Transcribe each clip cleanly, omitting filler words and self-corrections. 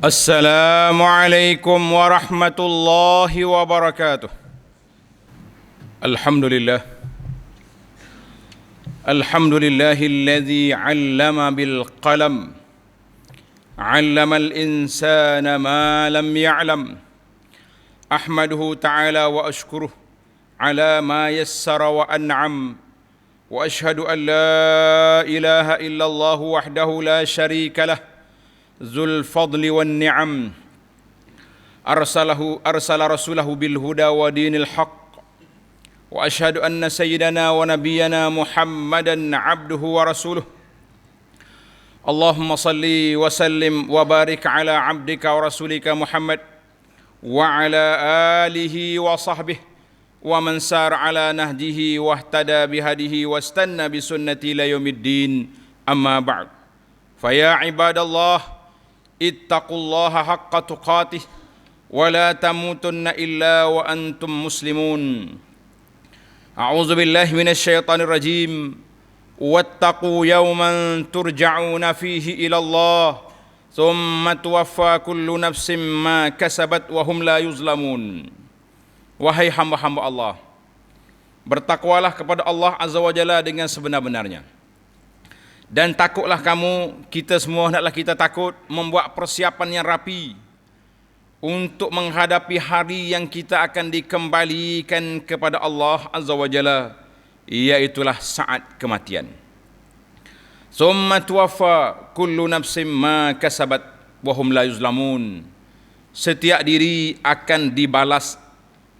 Assalamualaikum warahmatullahi wabarakatuh. Alhamdulillah. Alhamdulillahilladzi 'allama bil qalam. 'Allamal insana ma lam ya'lam. Ahmaduhu ta'ala wa ashkuruh ala ma yassara wa an'am. Wa ashhadu an la ilaha illallah wahdahu la syarika lah. Zul fadli wan ni'am. Arsala rasulahu bil huda wa dinil haqq. Wa ashhadu anna sayyidana wa nabiyyana Muhammadan abduhu wa rasuluh. Allahumma salli wa sallim wa barik ala abdika wa rasulika Muhammad wa ala alihi wa sahbihi wa man sar ala nahjihi wa ihtada bihadihi wa istanna bi sunnati ila yaumiddin. Amma ba'd. Fa ya ibadallah, ittaqullaha haqqa tuqatih wa la tamutunna illa wa antum muslimun. A'udzu billahi minasy syaithanir rajim. Wattaqu yawman turja'una fihi ila Allah thumma tuwaffa kullu nafsin ma kasabat wa hum la yuzlamun. Wahai hamba-hamba Allah, bertakwalah kepada Allah Azza wa Jalla dengan sebenar-benarnya. Dan takutlah kamu, kita semua hendaklah kita takut, membuat persiapan yang rapi untuk menghadapi hari yang kita akan dikembalikan kepada Allah Azza wa Jalla, iaitulah saat kematian. Summa tuwaffa kullu nafsin ma kasabat wa hum la yuzlamun. Setiap diri akan dibalas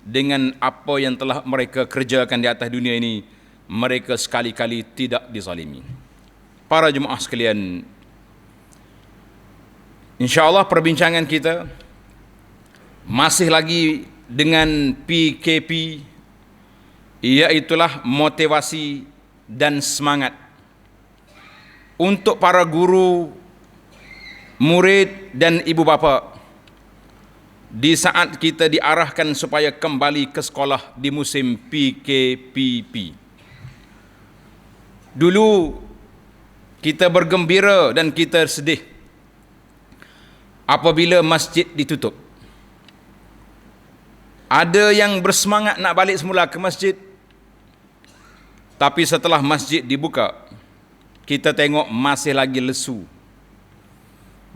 dengan apa yang telah mereka kerjakan di atas dunia ini. Mereka sekali-kali tidak dizalimi. Para jemaah sekalian, insya-Allah perbincangan kita masih lagi dengan PKP, iaitulah motivasi dan semangat untuk para guru, murid dan ibu bapa di saat kita diarahkan supaya kembali ke sekolah di musim PKPP. Dulu kita bergembira dan kita sedih apabila masjid ditutup. Ada yang bersemangat nak balik semula ke masjid, tapi setelah masjid dibuka, kita tengok masih lagi lesu.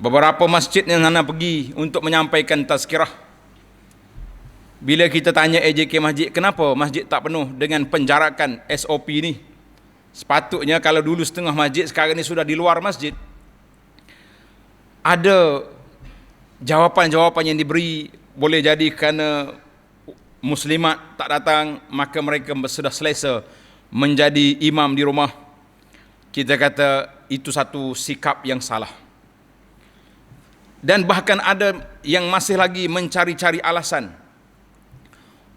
Beberapa masjid yang Nana pergi untuk menyampaikan tazkirah, bila kita tanya AJK masjid, kenapa masjid tak penuh dengan penjarakan SOP ni? Sepatutnya kalau dulu setengah masjid, sekarang ni sudah di luar masjid. Ada jawapan-jawapan yang diberi, boleh jadi kerana muslimat tak datang, maka mereka sudah selesa menjadi imam di rumah. Kita kata itu satu sikap yang salah. Dan bahkan ada yang masih lagi mencari-cari alasan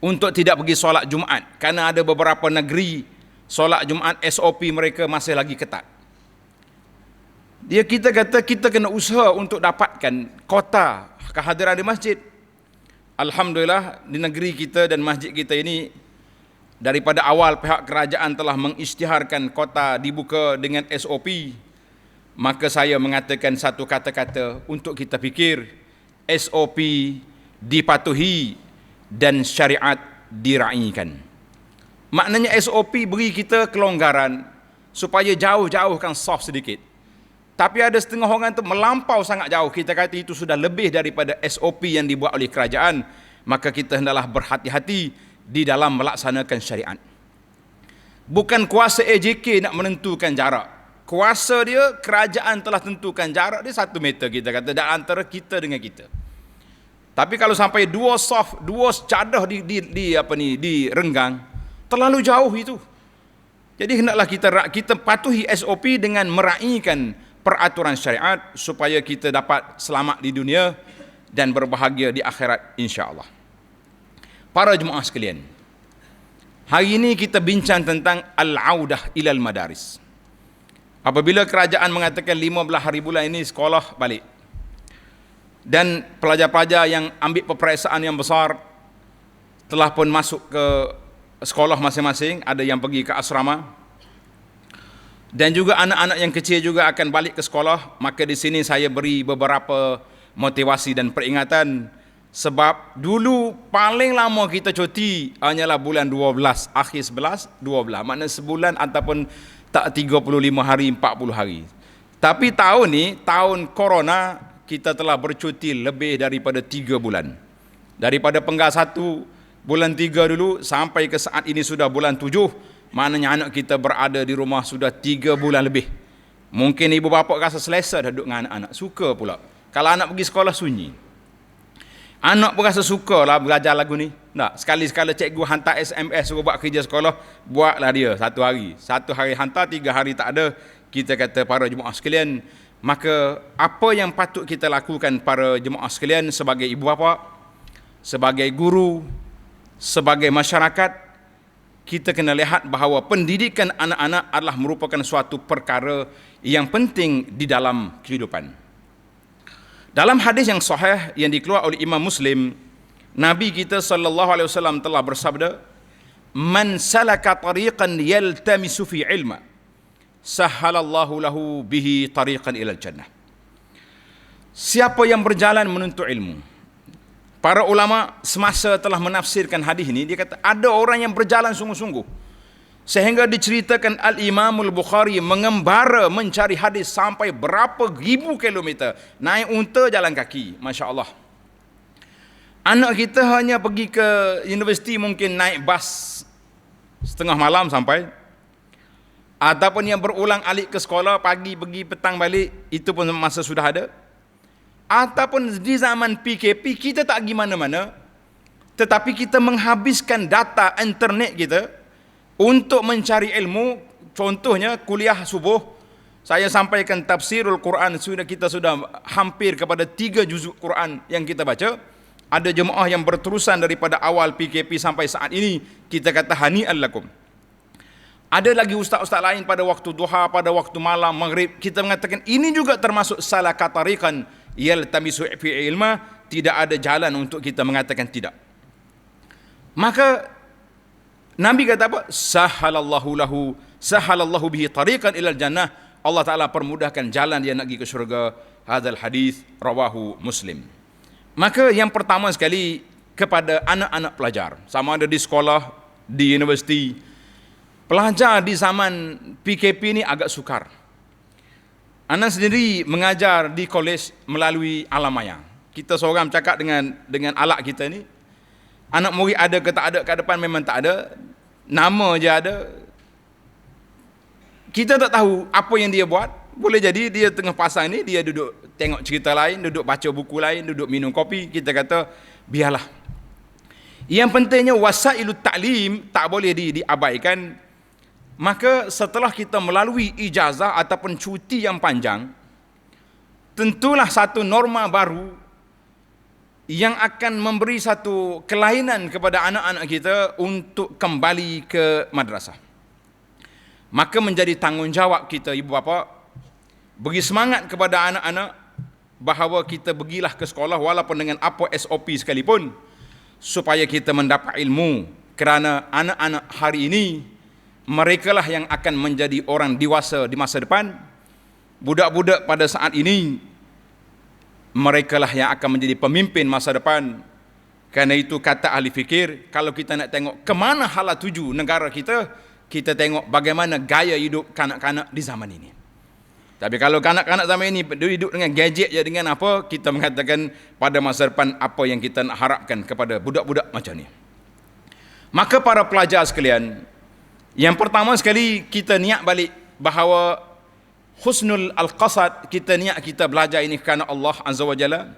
untuk tidak pergi solat Jumaat, kerana ada beberapa negeri solat Jumaat SOP mereka masih lagi ketat. Kita kata kita kena usaha untuk dapatkan kota kehadiran di masjid. Alhamdulillah di negeri kita dan masjid kita ini, daripada awal pihak kerajaan telah mengisytiharkan kota dibuka dengan SOP. Maka saya mengatakan satu kata-kata untuk kita fikir, SOP dipatuhi dan syariat diraikan. Maknanya SOP beri kita kelonggaran supaya jauh-jauhkan soft sedikit. Tapi ada setengah orang tu melampau sangat jauh. Kita kata itu sudah lebih daripada SOP yang dibuat oleh kerajaan. Maka kita hendaklah berhati-hati di dalam melaksanakan syariat. Bukan kuasa AJK nak menentukan jarak. Kuasa dia, kerajaan telah tentukan jarak dia 1 meter, kita kata, dan antara kita dengan kita. Tapi kalau sampai dua cadah direnggang, terlalu jauh itu. Jadi hendaklah kita patuhi SOP dengan meraihkan peraturan syariat supaya kita dapat selamat di dunia dan berbahagia di akhirat insya-Allah. Para jemaah sekalian, hari ini kita bincang tentang al-audah ilal madaris. Apabila kerajaan mengatakan 15 hari bulan ini sekolah balik, dan pelajar-pelajar yang ambil peperiksaan yang besar telah pun masuk ke sekolah masing-masing, ada yang pergi ke asrama, dan juga anak-anak yang kecil juga akan balik ke sekolah. Maka di sini saya beri beberapa motivasi dan peringatan. Sebab dulu paling lama kita cuti hanyalah bulan 12, akhir 11, 12. Maknanya sebulan ataupun tak 35 hari, 40 hari. Tapi tahun ni, tahun corona, kita telah bercuti lebih daripada 3 bulan. Daripada penggal 1 bulan 3 dulu sampai ke saat ini sudah bulan 7, maknanya anak kita berada di rumah sudah 3 bulan lebih. Mungkin ibu bapa rasa selesa dah duduk dengan anak-anak, suka pula. Kalau anak pergi sekolah sunyi, anak pun rasa suka lah belajar lagu ni. Tak, sekali-sekala cikgu hantar SMS suruh buat kerja sekolah, buatlah dia 1 hari. 1 hari hantar, 3 hari tak ada. Kita kata para jemaah sekalian, maka apa yang patut kita lakukan para jemaah sekalian sebagai ibu bapa, sebagai guru, sebagai masyarakat, kita kena lihat bahawa pendidikan anak-anak adalah merupakan suatu perkara yang penting di dalam kehidupan. Dalam hadis yang sahih yang dikeluarkan oleh Imam Muslim, Nabi kita sallallahu alaihi wasallam telah bersabda, "Man salaka tariqan yaltamisu fi ilma, sahhalallahu lahu bihi tariqan ilal jannah." Siapa yang berjalan menuntut ilmu. Para ulama semasa telah menafsirkan hadis ini, dia kata ada orang yang berjalan sungguh-sungguh sehingga diceritakan Al-Imamul Bukhari mengembara mencari hadis sampai berapa ribu kilometer, naik unta jalan kaki, Masya Allah. Anak kita hanya pergi ke universiti mungkin naik bas setengah malam sampai, ataupun yang berulang alik ke sekolah, pagi pergi petang balik, itu pun masa sudah ada. Ataupun di zaman PKP kita tak pergi mana-mana, tetapi kita menghabiskan data internet kita untuk mencari ilmu. Contohnya kuliah subuh, saya sampaikan tafsirul Quran, kita sudah hampir kepada 3 juzuk Quran yang kita baca. Ada jemaah yang berterusan daripada awal PKP sampai saat ini, kita kata hani'an lakum. Ada lagi ustaz-ustaz lain pada waktu duha, pada waktu malam, maghrib, kita mengatakan ini juga termasuk salah katarikan yaltamisu fi ilma, tidak ada jalan untuk kita mengatakan tidak. Maka Nabi kata apa? Sahhalallahu bihi tariqan ilal jannah. Allah Ta'ala permudahkan jalan dia nak pergi ke syurga. Hadzal hadis rawahu Muslim. Maka yang pertama sekali kepada anak-anak pelajar, sama ada di sekolah, di universiti, pelajar di zaman PKP ni agak sukar. Anak sendiri mengajar di kolej melalui alam maya. Kita seorang cakap dengan alat kita ni, anak murid ada ke tak ada kat depan memang tak ada, nama je ada. Kita tak tahu apa yang dia buat. Boleh jadi dia tengah pasang ni, dia duduk tengok cerita lain, duduk baca buku lain, duduk minum kopi. Kita kata biarlah. Yang pentingnya wasailut ta'lim tak boleh diabaikan. Maka setelah kita melalui ijazah ataupun cuti yang panjang, tentulah satu norma baru yang akan memberi satu kelainan kepada anak-anak kita untuk kembali ke madrasah. Maka menjadi tanggungjawab kita ibu bapa beri semangat kepada anak-anak bahawa kita pergilah ke sekolah walaupun dengan apa SOP sekalipun, supaya kita mendapat ilmu, kerana anak-anak hari ini merekalah yang akan menjadi orang dewasa di masa depan. Budak-budak pada saat ini, merekalah yang akan menjadi pemimpin masa depan. Kerana itu kata ahli fikir, kalau kita nak tengok ke mana hala tuju negara kita, kita tengok bagaimana gaya hidup kanak-kanak di zaman ini. Tapi kalau kanak-kanak zaman ini hidup dengan gadget je, dengan apa, kita mengatakan pada masa depan apa yang kita nak harapkan kepada budak-budak macam ni. Maka para pelajar sekalian, yang pertama sekali kita niat balik bahawa husnul al-qasad, kita niat kita belajar ini kerana Allah Azza wa Jalla.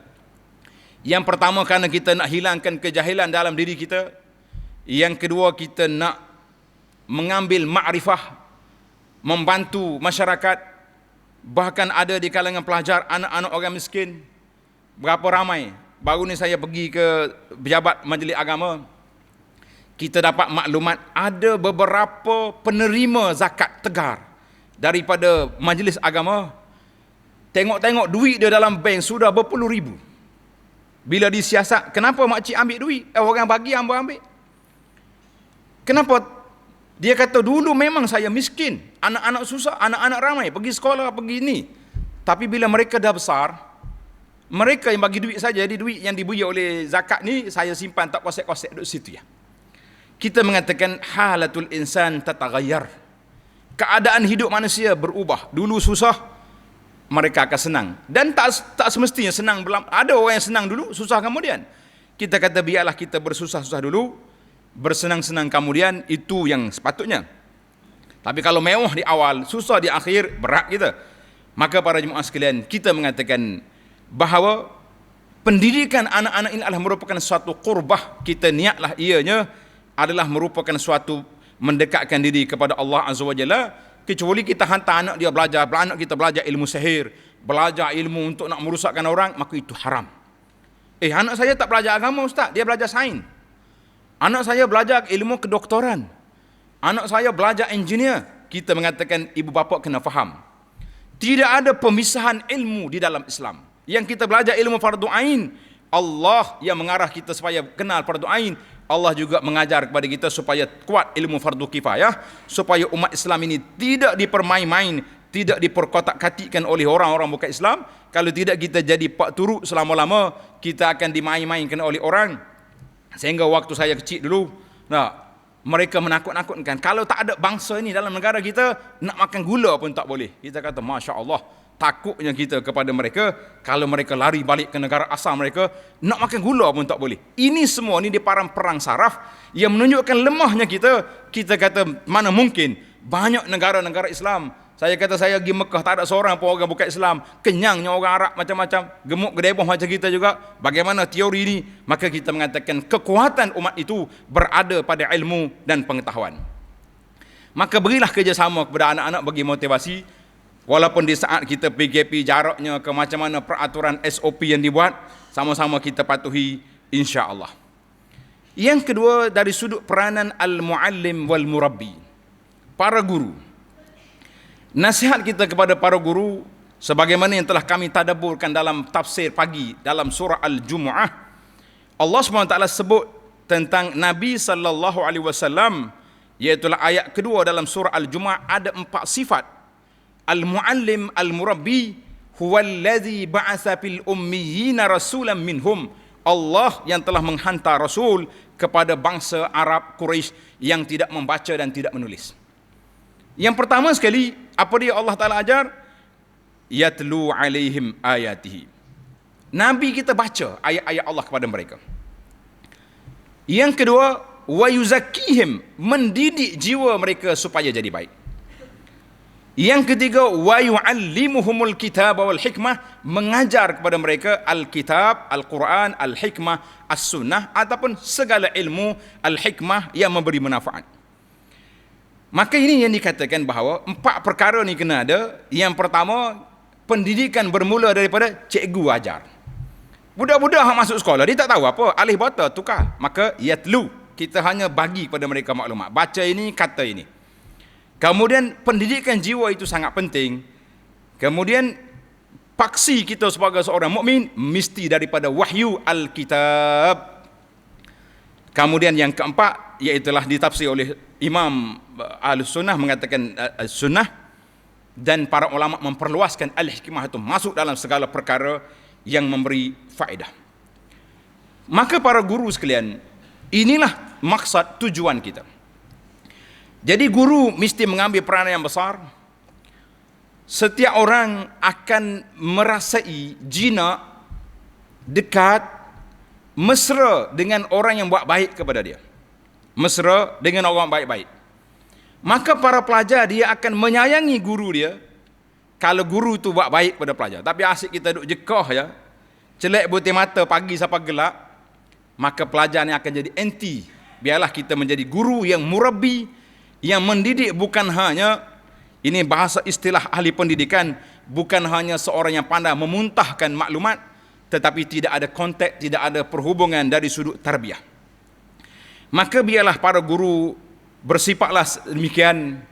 Yang pertama kerana kita nak hilangkan kejahilan dalam diri kita. Yang kedua kita nak mengambil makrifah, membantu masyarakat. Bahkan ada di kalangan pelajar anak-anak orang miskin. Berapa ramai. Baru ni saya pergi ke pejabat majlis agama, kita dapat maklumat ada beberapa penerima zakat tegar daripada majlis agama. Tengok-tengok duit dia dalam bank sudah berpuluh ribu. Bila disiasat, kenapa makcik ambil duit? Orang bagi, hamba ambil. Kenapa? Dia kata dulu memang saya miskin, anak-anak susah, anak-anak ramai, pergi sekolah, pergi ni. Tapi bila mereka dah besar, Mereka yang bagi duit saja, jadi duit yang diberi oleh zakat ni saya simpan tak kosek-kosek duduk situ ya. Kita mengatakan halatul insan tataghayyar. Keadaan hidup manusia berubah. Dulu susah, mereka akan senang. Dan tak semestinya senang. Ada orang yang senang dulu, susah kemudian. Kita kata biarlah kita bersusah-susah dulu, bersenang-senang kemudian, itu yang sepatutnya. Tapi kalau mewah di awal, susah di akhir, berat kita. Maka para jemaah sekalian, kita mengatakan bahawa pendidikan anak-anak ini adalah merupakan suatu qurbah. Kita niatlah ianya adalah merupakan suatu mendekatkan diri kepada Allah Azza wa Jalla. Kecuali kita hantar anak dia belajar, anak kita belajar ilmu sihir, belajar ilmu untuk nak merusakkan orang, maka itu haram. Anak saya tak belajar agama ustaz, dia belajar sains. Anak saya belajar ilmu kedoktoran. Anak saya belajar engineer. Kita mengatakan ibu bapa kena faham. Tidak ada pemisahan ilmu di dalam Islam. Yang kita belajar ilmu fardu ain, Allah yang mengarah kita supaya kenal fardu ain. Allah juga mengajar kepada kita supaya kuat ilmu fardu kifayah, supaya umat Islam ini tidak dipermain-main, tidak diperkotak-katikkan oleh orang-orang bukan Islam. Kalau tidak kita jadi pak turuk selama-lama, kita akan dimain-mainkan oleh orang. Sehingga waktu saya kecil dulu, mereka menakut-nakutkan, kalau tak ada bangsa ini dalam negara kita, nak makan gula pun tak boleh. Kita kata Masya Allah, takutnya kita kepada mereka. Kalau mereka lari balik ke negara asal mereka, nak makan gula pun tak boleh. Ini semua ni di perang saraf yang menunjukkan lemahnya kita. Kita kata mana mungkin banyak negara-negara Islam. Saya kata saya pergi Mekah, tak ada seorang pun orang bukan Islam. Kenyangnya orang Arab macam-macam, gemuk gedebah macam kita juga. Bagaimana teori ini? Maka kita mengatakan kekuatan umat itu berada pada ilmu dan pengetahuan. Maka berilah kerjasama kepada anak-anak bagi motivasi. Walaupun di saat kita PKP jaraknya ke macam mana peraturan SOP yang dibuat, sama-sama kita patuhi insya-Allah. Yang kedua, dari sudut peranan al-muallim wal murabbi, para guru. Nasihat kita kepada para guru sebagaimana yang telah kami tadabburkan dalam tafsir pagi dalam surah Al-Jumu'ah. Allah SWT sebut tentang Nabi sallallahu alaihi wasallam, iaitu ayat kedua dalam surah Al-Jumu'ah, ada 4 sifat. Al-muallim al-murabbi huwallazi ba'atsa fil ummiyina rasulan minhum. Allah yang telah menghantar rasul kepada bangsa Arab Quraisy yang tidak membaca dan tidak menulis. Yang pertama sekali, apa dia Allah Ta'ala ajar? Yatlu alaihim ayatihi. Nabi kita baca ayat-ayat Allah kepada mereka. Yang kedua, wa yuzakkihim, mendidik jiwa mereka supaya jadi baik. Yang ketiga, wa yu'allimuhumul kitab wal hikmah, mengajar kepada mereka al-kitab, al-Quran, al-hikmah, as-sunnah, ataupun segala ilmu al-hikmah yang memberi manfaat. Maka ini yang dikatakan bahawa 4 perkara ni kena ada. Yang pertama, pendidikan bermula daripada cikgu ajar. Budak-budak yang masuk sekolah, dia tak tahu apa, alif bata tukar. Maka yatlu, kita hanya bagi kepada mereka maklumat. Baca ini, kata ini. Kemudian pendidikan jiwa itu sangat penting. Kemudian paksi kita sebagai seorang mukmin mesti daripada wahyu al-kitab. Kemudian yang keempat, iaitulah ditafsir oleh Imam Al-Sunnah mengatakan sunnah, dan para ulama memperluaskan al-hikmah itu masuk dalam segala perkara yang memberi faedah. Maka para guru sekalian, inilah maksud tujuan kita. Jadi guru mesti mengambil peranan yang besar. Setiap orang akan merasai jinak, dekat, mesra dengan orang yang buat baik kepada dia. Mesra dengan orang baik-baik. Maka para pelajar dia akan menyayangi guru dia kalau guru tu buat baik kepada pelajar. Tapi asyik kita duduk jekah ya, celak butir mata pagi sampai gelap, maka pelajar ni akan jadi anti. Biarlah kita menjadi guru yang murabbi, yang mendidik, bukan hanya, ini bahasa istilah ahli pendidikan, bukan hanya seorang yang pandai memuntahkan maklumat, tetapi tidak ada konteks, tidak ada perhubungan dari sudut tarbiyah. Maka biarlah para guru bersifatlah demikian,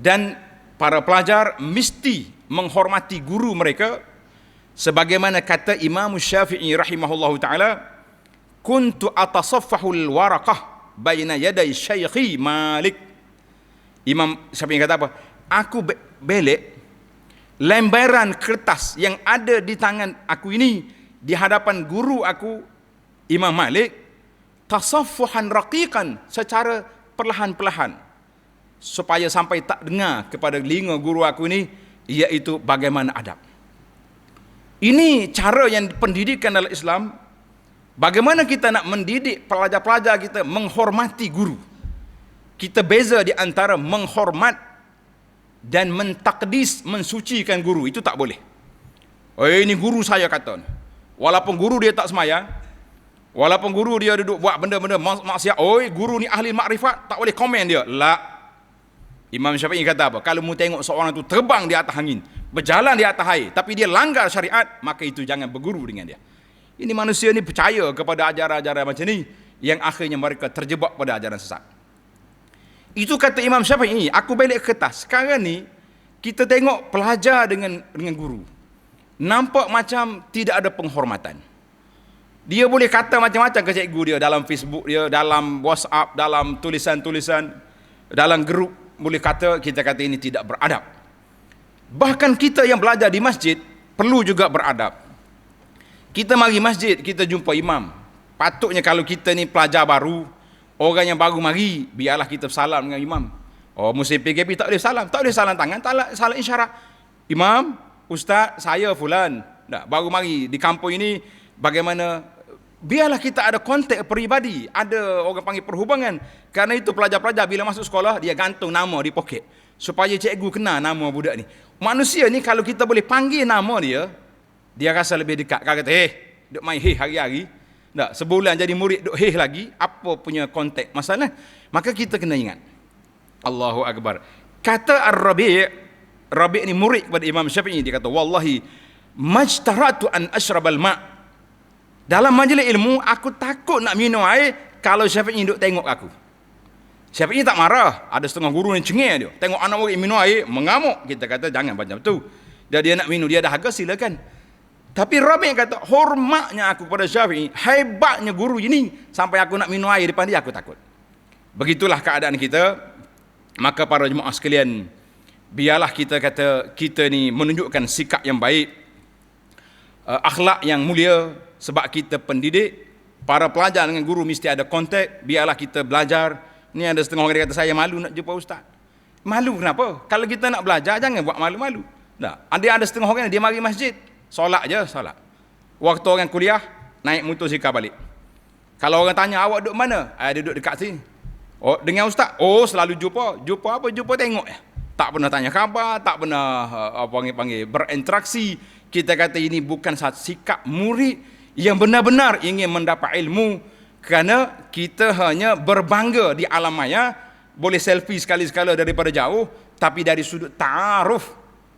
dan para pelajar mesti menghormati guru mereka sebagaimana kata Imam Syafi'i rahimahullahu taala, kuntu atasaffahul waraqah baina yaday syaikhi Malik. Imam Syafi'i kata apa? Aku belek lembaran kertas yang ada di tangan aku ini, di hadapan guru aku Imam Malik tasaffuhan raqiqan, secara perlahan-perlahan, supaya sampai tak dengar kepada telinga guru aku ni, iaitu bagaimana adab. Ini cara yang pendidikan dalam Islam. Bagaimana kita nak mendidik pelajar-pelajar kita menghormati guru. Kita beza di antara menghormat dan mentakdis, mensucikan guru. Itu tak boleh. Oh, ini guru saya kata. Walaupun guru dia tak semayang, walaupun guru dia duduk buat benda-benda maksiat, oh guru ni ahli makrifat, tak boleh komen dia. La. Imam Syafi'i kata apa? Kalau mu tengok seorang itu terbang di atas angin, berjalan di atas air, tapi dia langgar syariat, maka itu jangan berguru dengan dia. Ini manusia ni percaya kepada ajaran-ajaran macam ni, yang akhirnya mereka terjebak pada ajaran sesat. Itu kata Imam Syafi'i. Aku balik ke kertas. Sekarang ni kita tengok pelajar dengan guru, nampak macam tidak ada penghormatan. Dia boleh kata macam-macam ke cikgu dia dalam Facebook dia, dalam WhatsApp, dalam tulisan-tulisan, dalam grup, boleh kata, kita kata ini tidak beradab. Bahkan kita yang belajar di masjid perlu juga beradab. Kita mari masjid, kita jumpa imam. Patutnya kalau kita ni pelajar baru, orang yang baru mari, biarlah kita salam dengan imam. Oh, musim PKP tak boleh salam. Tak boleh salam tangan, tak boleh salam isyarat. Imam, ustaz, saya fulan. Tak, baru mari di kampung ini, bagaimana? Biarlah kita ada kontak peribadi, ada orang panggil perhubungan. Kerana itu pelajar-pelajar bila masuk sekolah, dia gantung nama di poket, supaya cikgu kenal nama budak ni. Manusia ni kalau kita boleh panggil nama dia rasa lebih dekat. Kau kata, duk main hari-hari. Tak, sebulan jadi murid duk lagi, apa punya kontak masalah? Maka kita kena ingat. Allahu Akbar. Kata Rabi' ni murid kepada Imam Syafi'i, dia kata, wallahi majtaratu an ashrabal ma'. Dalam majlis ilmu, aku takut nak minum air kalau Syafi'i duk tengok aku. Syafi'i tak marah. Ada setengah guru yang cengih dia. Tengok anak murid minum air, mengamuk. Kita kata jangan macam tu. Dia nak minum, dia dahaga, silakan. Tapi Rabi' kata, hormatnya aku kepada Syafi'i, hebatnya guru ini, sampai aku nak minum air depan dia, aku takut. Begitulah keadaan kita. Maka para jemaah sekalian, biarlah kita kata, kita ni menunjukkan sikap yang baik, akhlak yang mulia, sebab kita pendidik. Para pelajar dengan guru mesti ada kontak. Biarlah kita belajar. Ni ada setengah orang dia kata, saya malu nak jumpa ustaz. Malu kenapa? Kalau kita nak belajar, jangan buat malu-malu. Ada setengah orang dia mari masjid, solat je, solat. Waktu orang kuliah, naik motosikal balik. Kalau orang tanya, awak duduk mana? Duduk dekat sini. Oh, dengan ustaz? Oh, selalu jumpa. Jumpa apa? Jumpa tengok. Tak pernah tanya khabar, tak pernah panggil berinteraksi. Kita kata ini bukan satu sikap murid yang benar-benar ingin mendapat ilmu, kerana kita hanya berbangga di alam maya, boleh selfie sekali-sekala daripada jauh, tapi dari sudut ta'aruf,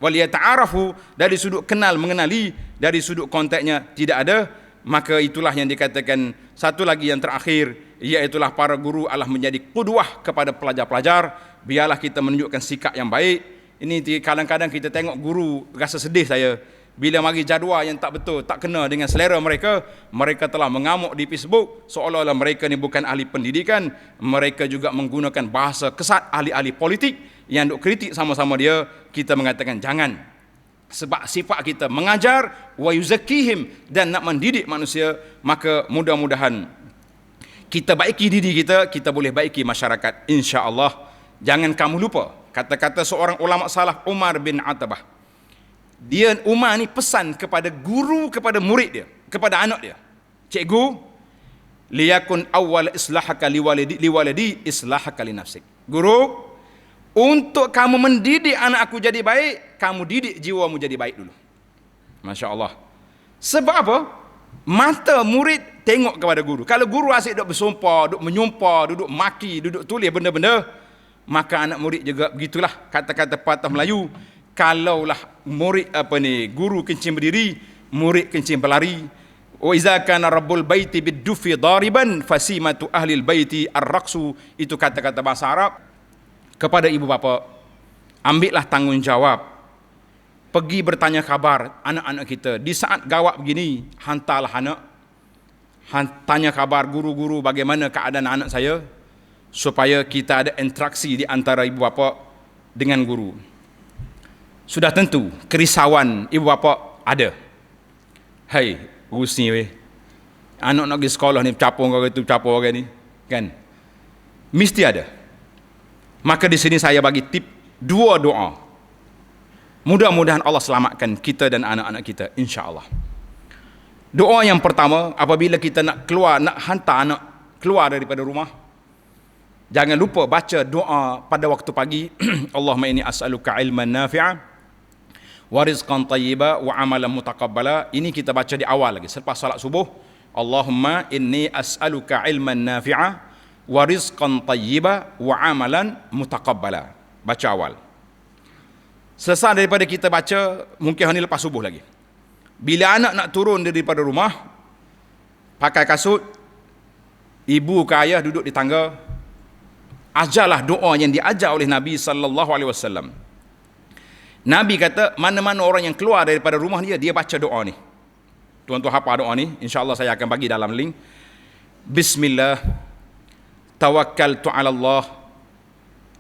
waliyata'arafu, dari sudut kenal mengenali, dari sudut kontaknya tidak ada. Maka itulah yang dikatakan. Satu lagi yang terakhir, iaitulah para guru adalah menjadi qudwah kepada pelajar-pelajar. Biarlah kita menunjukkan sikap yang baik. Ini kadang-kadang kita tengok guru, rasa sedih saya. Bila mari jadual yang tak betul, tak kena dengan selera mereka, mereka telah mengamuk di Facebook, seolah-olah mereka ni bukan ahli pendidikan. Mereka juga menggunakan bahasa kesat, ahli-ahli politik yang duk kritik sama-sama dia. Kita mengatakan jangan. Sebab sifat kita mengajar, wa yuzakkihim, dan nak mendidik manusia. Maka mudah-mudahan kita baiki diri kita, kita boleh baiki masyarakat, insya-Allah. Jangan kamu lupa kata-kata seorang ulama salaf, Umar bin Attabah. Umar ni pesan kepada guru, kepada murid dia, kepada anak dia. Cikgu, liyakun awwal islahaka liwalidi islahaka li nafsik. Guru, untuk kamu mendidik anak aku jadi baik, kamu didik jiwamu jadi baik dulu. Masya Allah. Sebab apa? Mata murid tengok kepada guru. Kalau guru asyik duduk bersumpah, duduk menyumpah, duduk maki, duduk tulis benda-benda, maka anak murid juga begitulah. Kata-kata patah Melayu, kalaulah murid guru kencing berdiri, murid kencing berlari. Wa iza kana rabbul baiti bid-dufi dariban fasimatu ahlil baiti ar-raqsu. Itu kata-kata bahasa Arab. Kepada ibu bapa, ambillah tanggungjawab, pergi bertanya khabar anak-anak kita. Di saat gawat begini, hantarlah anak, tanya khabar guru-guru bagaimana keadaan anak saya, supaya kita ada interaksi di antara ibu bapa dengan guru. Sudah tentu kerisauan ibu bapa ada. Hai, Rusni weh. Anak nak pergi sekolah ni capung orang itu, capung orang ni, kan? Mesti ada. Maka di sini saya bagi tip 2 doa. Mudah-mudahan Allah selamatkan kita dan anak-anak kita, insya-Allah. Doa yang pertama, apabila kita nak keluar, nak hantar anak keluar daripada rumah, jangan lupa baca doa pada waktu pagi. Allahumma inni as'aluka ilman nafi'a wa rizqan tayyiba wa amalan mutaqabbala. Ini kita baca di awal lagi selepas salat subuh. Allahumma inni as'aluka ilman nafi'a wa rizqan tayyiba wa amalan mutaqabbala. Baca awal. Selesai daripada kita baca, mungkin hari lepas subuh lagi. Bila anak nak turun daripada rumah, pakai kasut, ibu ke ayah duduk di tangga, ajarlah doa yang diajar oleh Nabi sallallahu alaihi wasallam. Nabi kata, mana-mana orang yang keluar daripada rumah dia baca doa ni. Tuan-tuan hafal doa ni, insya-Allah saya akan bagi dalam link. Bismillah, tawakkaltu 'ala Allah,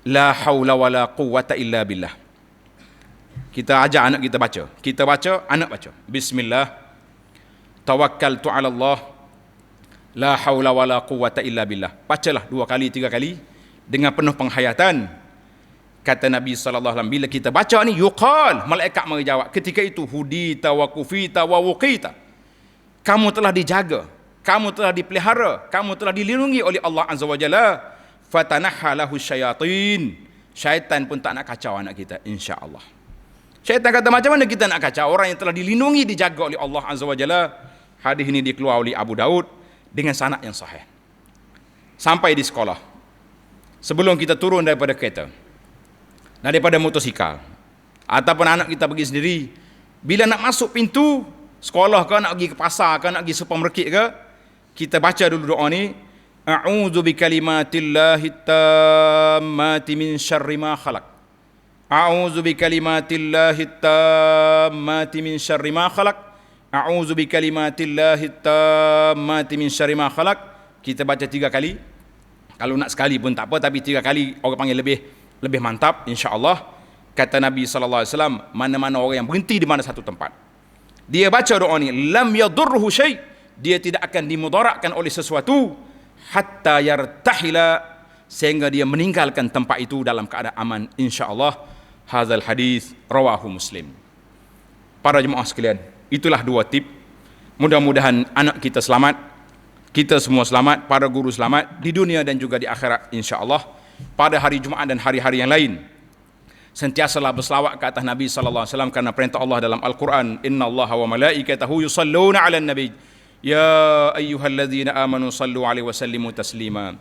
la haula wala quwwata illa billah. Kita ajar anak kita baca. Kita baca, anak baca. Bismillah, tawakkaltu 'ala Allah, la haula wala quwwata illa billah. Bacalah 2 kali, 3 kali dengan penuh penghayatan. Kata Nabi sallallahu alaihi wasallam, bila kita baca ni yuqal, malaikat mari jawab ketika itu, hudita wa kufita wa wuqita. Kamu telah dijaga, kamu telah dipelihara, kamu telah dilindungi oleh Allah Azza wa Jalla. Fatanaha lahu syayatin. Syaitan pun tak nak kacau anak kita, insya-Allah. Syaitan kata, macam mana kita nak kacau orang yang telah dilindungi, dijaga oleh Allah Azza wa Jalla? Hadis ini dikeluar oleh Abu Daud dengan sanad yang sahih. Sampai di sekolah, sebelum kita turun daripada kereta, daripada motosikal, ataupun anak kita pergi sendiri, bila nak masuk pintu sekolah ke, nak pergi ke pasar ke, nak pergi supermarket ke, kita baca dulu doa ni. A'udzu bikalimatillahi tammati min syarri ma khalaq. A'udzu bikalimatillahi tammati min syarri ma khalaq. A'udzu bikalimatillahi tammati min syarri ma khalaq. Kita baca 3 kali. Kalau nak sekali pun tak apa, tapi 3 kali orang panggil lebih mantap, insya-Allah. Kata Nabi sallallahu alaihi wasallam, mana-mana orang yang berhenti di mana satu tempat, dia baca doa ni, lam yadurruhu syai', dia tidak akan dimudaratkan oleh sesuatu, hatta yartahila, sehingga dia meninggalkan tempat itu dalam keadaan aman, insya-Allah. Hadzal hadis rawahu Muslim. Para jemaah sekalian, itulah 2 tip. Mudah-mudahan anak kita selamat, kita semua selamat, para guru selamat di dunia dan juga di akhirat, insya-Allah. Pada hari Jumaat dan hari-hari yang lain, sentiasalah berselawat ke atas Nabi sallallahu alaihi wasallam, karena perintah Allah dalam Al-Quran, innallaha wa malaikatahu yusalluna 'alan nabi ya ayyuhalladzina amanu sallu 'alaihi wa sallimu taslima.